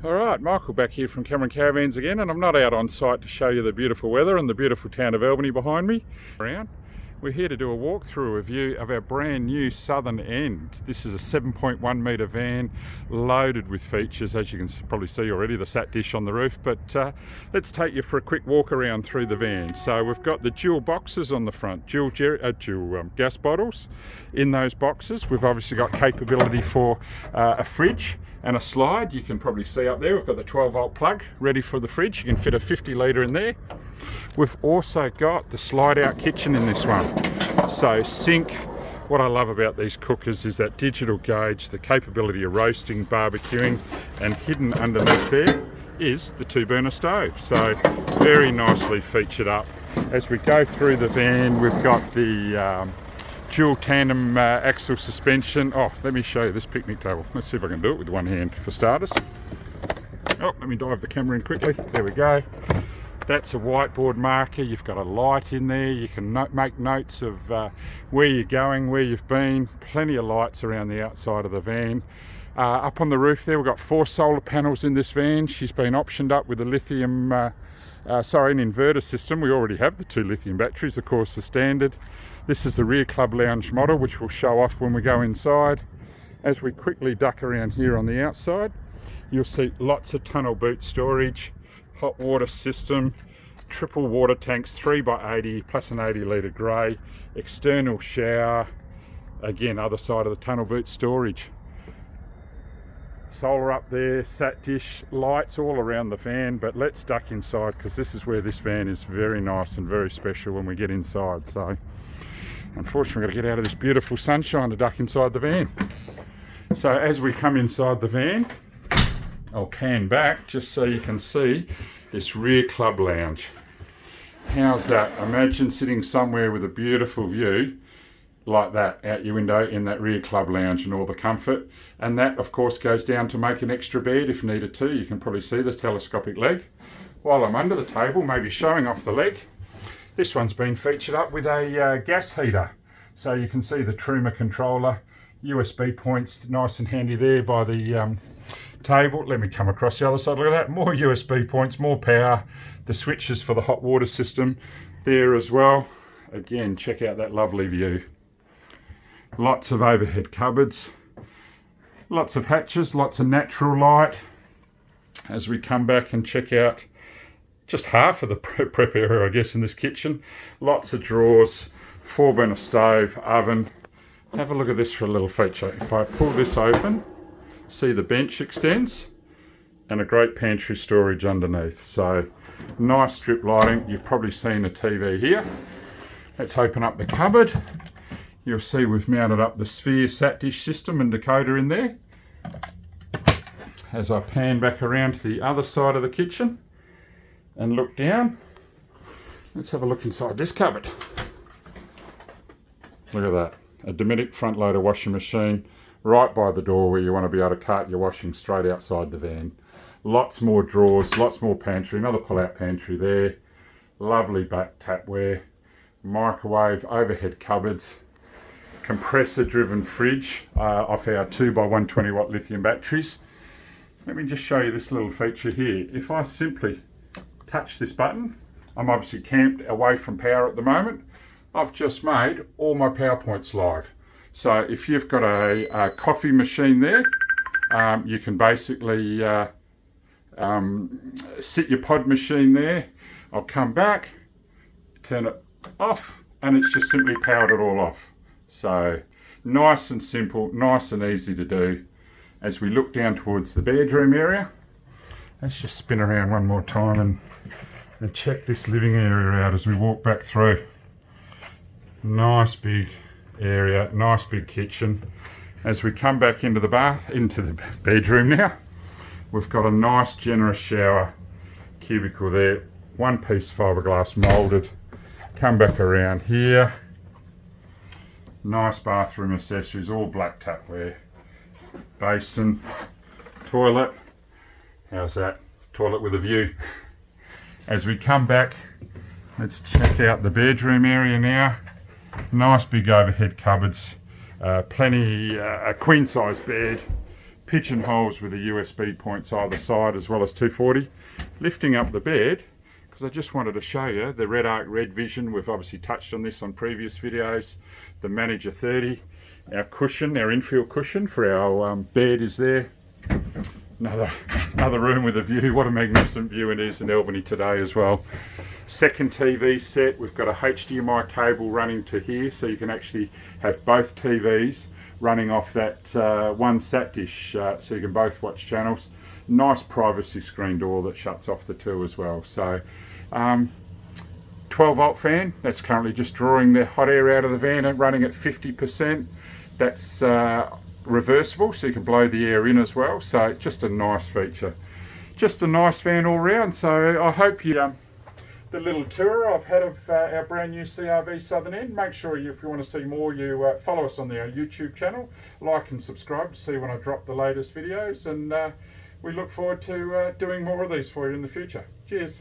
Alright, Michael back here from Caravans again, and I'm not out on site to show you the beautiful weather and the beautiful town of Albany behind me. We're here to do a walkthrough, a view of our brand new Southern End. This is a 7.1 metre van loaded with features, as you can probably see already, the sat dish on the roof. But let's take you for a quick walk around through the van. So we've got the dual boxes on the front, dual gas bottles in those boxes. We've obviously got capability for a fridge and a slide. You can probably see up there we've got the 12 volt plug ready for the fridge. You can fit a 50 litre in there. We've also got the slide out kitchen in this one. So sink. What I love about these cookers is that digital gauge, the capability of roasting, barbecuing, and hidden underneath there is the 2-burner stove. So very nicely featured up. As we go through the van, we've got the dual tandem axle suspension. Oh, let me show you this picnic table. Let's see if I can do it with one hand for starters. Oh, let me dive the camera in quickly. There we go. That's a whiteboard marker. You've got a light in there. You can make notes of where you're going, where you've been. Plenty of lights around the outside of the van. Up on the roof there, we've got 4 solar panels in this van. She's been optioned up with a lithium, an inverter system. We already have the 2 lithium batteries, of course, the standard. This is the rear club lounge model, which we'll show off when we go inside. As we quickly duck around here on the outside, you'll see lots of tunnel boot storage, hot water system, triple water tanks, 3x80 plus an 80 litre grey, external shower, again other side of the tunnel boot storage. Solar up there, sat dish, lights all around the van, but let's duck inside because this is where this van is very nice and very special when we get inside. So unfortunately we've got to get out of this beautiful sunshine to duck inside the van. So as we come inside the van, I'll pan back just so you can see this rear club lounge. How's that? Imagine sitting somewhere with a beautiful view like that out your window in that rear club lounge and all the comfort. And that of course goes down to make an extra bed if needed to. You can probably see the telescopic leg. While I'm under the table, maybe showing off the leg, this one's been featured up with a gas heater. So you can see the Truma controller, USB points nice and handy there by the table. Let me come across the other side. Look at that, more USB points, more power. The switches for the hot water system there as well. Again, check out that lovely view. Lots of overhead cupboards, lots of hatches, lots of natural light. As we come back and check out just half of the prep area, I guess, in this kitchen. Lots of drawers, 4-burner stove, oven. Have a look at this for a little feature. If I pull this open, see the bench extends and a great pantry storage underneath. So nice strip lighting. You've probably seen a TV here. Let's open up the cupboard. You'll see we've mounted up the Sphere sat dish system and decoder in there. As I pan back around to the other side of the kitchen and look down, let's have a look inside this cupboard. Look at that, a Dometic front loader washing machine right by the door where you want to be able to cart your washing straight outside the van. Lots more drawers, lots more pantry, another pull-out pantry there. Lovely back tapware, microwave, overhead cupboards, compressor-driven fridge off our 2x120 watt lithium batteries. Let me just show you this little feature here. If I simply touch this button, I'm obviously camped away from power at the moment. I've just made all my PowerPoints live. So if you've got a coffee machine there, you can basically sit your pod machine there. I'll come back, turn it off, and it's just simply powered it all off. So nice and simple, nice and easy to do. As we look down towards the bedroom area, let's just spin around one more time and check this living area out as we walk back through. Nice big area, nice big kitchen. As we come back into the bedroom now, we've got a nice generous shower cubicle there, 1-piece fiberglass molded. Come back around here, nice bathroom accessories, all black tapware, basin, toilet. How's that? Toilet with a view. As we come back, let's check out the bedroom area now. Nice big overhead cupboards, plenty, a queen size bed, pigeonholes with the USB points either side, as well as 240. Lifting up the bed, because I just wanted to show you the Red Arc Red Vision. We've obviously touched on this on previous videos. The Manager 30, our cushion, our infield cushion for our bed is there. Another room with a view. What a magnificent view it is in Albany today as well. Second TV set, we've got a HDMI cable running to here, so you can actually have both TVs running off that one sat dish, so you can both watch channels. Nice privacy screen door that shuts off the two as well. So 12 volt fan, that's currently just drawing the hot air out of the van and running at 50%. That's reversible, so you can blow the air in as well. So just a nice feature, just a nice van all round. So I hope you the little tour I've had of our brand new CRV Southern End. Make sure if you want to see more, you follow us on our YouTube channel, like and subscribe to see when I drop the latest videos, and we look forward to doing more of these for you in the future. Cheers.